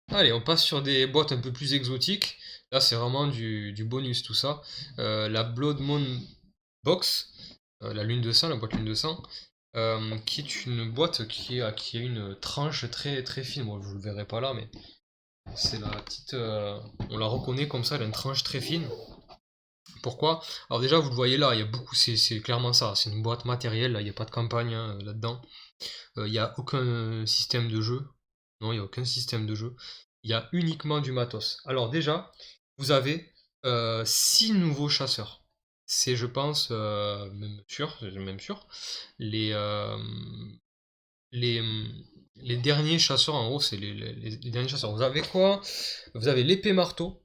Allez, on passe sur des boîtes un peu plus exotiques. Là, c'est vraiment du bonus tout ça. La Blood Moon Box, la lune de sang, la boîte lune de sang, qui est une boîte qui a une tranche très très fine. Bon, vous le verrez pas là, mais c'est la petite. On la reconnaît comme ça, elle a une tranche très fine. Pourquoi? Alors déjà, vous le voyez là, il y a beaucoup, c'est clairement ça. C'est une boîte matérielle, là, il n'y a pas de campagne hein, là-dedans. Il n'y a aucun système de jeu. Non, il n'y a aucun système de jeu. Il y a uniquement du matos. Alors déjà, vous avez 6 nouveaux chasseurs. C'est, je pense, même sûr, les, euh, les, les derniers chasseurs, en gros, c'est les derniers chasseurs. Vous avez quoi? Vous avez l'épée marteau.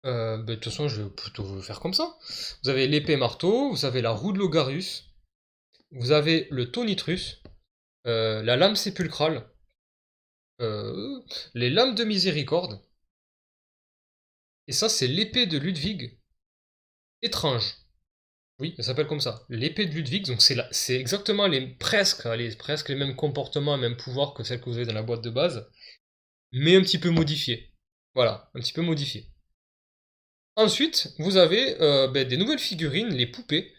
De toute façon, je vais plutôt vous le faire comme ça. Vous avez l'épée marteau, vous avez la roue de Logarus, vous avez le Tonitrus, la lame sépulcrale, euh, les lames de miséricorde, et ça, c'est l'épée de Ludwig étrange. Oui, elle s'appelle comme ça. L'épée de Ludwig, donc c'est exactement presque les mêmes comportements et mêmes pouvoirs que celles que vous avez dans la boîte de base, mais un petit peu modifiée. Voilà, un petit peu modifiée. Ensuite, vous avez des nouvelles figurines, les poupées,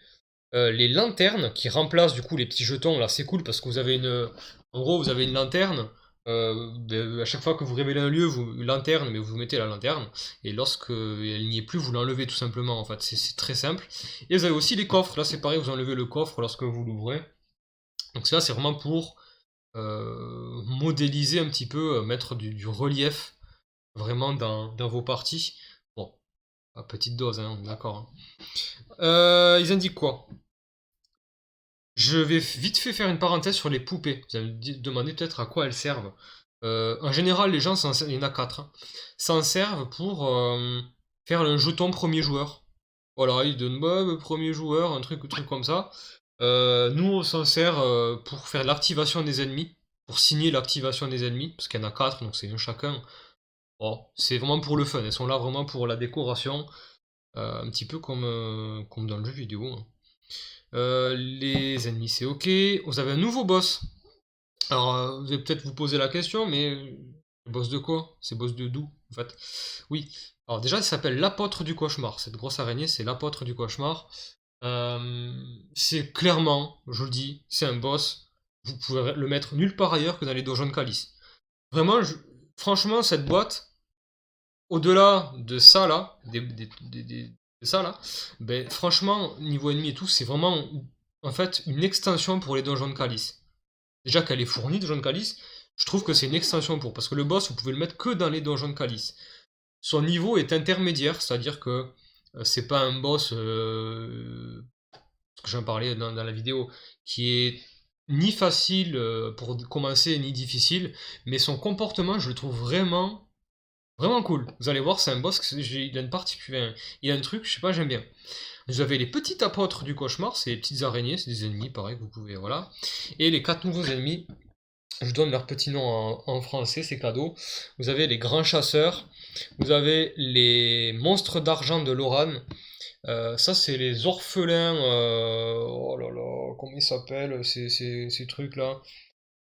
les lanternes qui remplacent du coup les petits jetons. Là, c'est cool parce que vous avez en gros, vous avez une lanterne. À chaque fois que vous révélez un lieu, une lanterne, mais vous mettez la lanterne. Et lorsque elle n'y est plus, vous l'enlevez tout simplement. En fait, c'est très simple. Et vous avez aussi les coffres. Là, c'est pareil, vous enlevez le coffre lorsque vous l'ouvrez. Donc ça, c'est vraiment pour modéliser un petit peu, mettre du relief vraiment dans vos parties. Bon, à petite dose, hein, d'accord. Hein. Ils indiquent quoi? Je vais vite fait faire une parenthèse sur les poupées. Vous allez me demander peut-être à quoi elles servent. En général, les gens, il y en a 4, hein, s'en servent pour faire un jeton premier joueur. Voilà, ils donnent bah, premier joueur, un truc comme ça. Nous, on s'en sert pour faire l'activation des ennemis, pour signer l'activation des ennemis, parce qu'il y en a 4, donc c'est un chacun. Bon, c'est vraiment pour le fun, elles sont là vraiment pour la décoration, un petit peu comme dans le jeu vidéo. Hein. Les ennemis, c'est ok. Vous avez un nouveau boss. Alors, vous allez peut-être vous poser la question, mais le boss de quoi? C'est boss de d'où, en fait? Oui. Alors déjà, il s'appelle l'apôtre du cauchemar. Cette grosse araignée, c'est l'apôtre du cauchemar. C'est clairement, je vous le dis, c'est un boss. Vous pouvez le mettre nulle part ailleurs que dans les donjons de Calice. Vraiment, franchement, cette boîte, au-delà de ça là, de ça là, ben, franchement, niveau ennemi et tout, c'est vraiment en fait une extension pour les donjons de Calice. Déjà qu'elle est fournie, donjons de Calice, je trouve que c'est une extension pour. Parce que le boss, vous pouvez le mettre que dans les donjons de Calice. Son niveau est intermédiaire, c'est-à-dire que c'est pas un boss, ce que j'en parlais dans la vidéo, qui est ni facile pour commencer, ni difficile, mais son comportement, je le trouve vraiment vraiment cool. Vous allez voir, c'est un boss, il a une particulière. Il a un truc, je sais pas, j'aime bien. Vous avez les petits apôtres du cauchemar, c'est les petites araignées, c'est des ennemis, pareil, que vous pouvez, voilà. Et les 4 nouveaux ennemis, je donne leur petit nom en français, c'est cadeau. Vous avez les grands chasseurs, vous avez les monstres d'argent de Loran. Ça, c'est les orphelins. Oh là là, comment ils s'appellent ces trucs-là?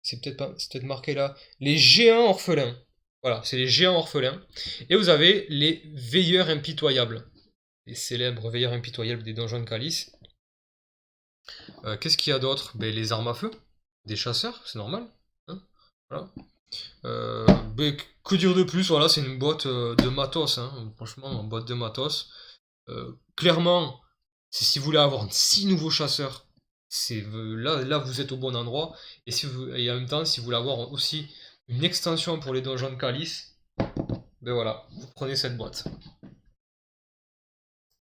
C'est peut-être marqué là. Les géants orphelins. Voilà, c'est les géants orphelins. Et vous avez les veilleurs impitoyables. Les célèbres veilleurs impitoyables des donjons de Calice. Qu'est-ce qu'il y a d'autre? Ben, les armes à feu. Des chasseurs, c'est normal. Hein, voilà. Ben, que dire de plus? Voilà, c'est une boîte de matos. Hein. Franchement, une boîte de matos. Clairement, si vous voulez avoir 6 nouveaux chasseurs, là vous êtes au bon endroit. Et en même temps, si vous voulez avoir aussi une extension pour les donjons de Calice, ben voilà, vous prenez cette boîte.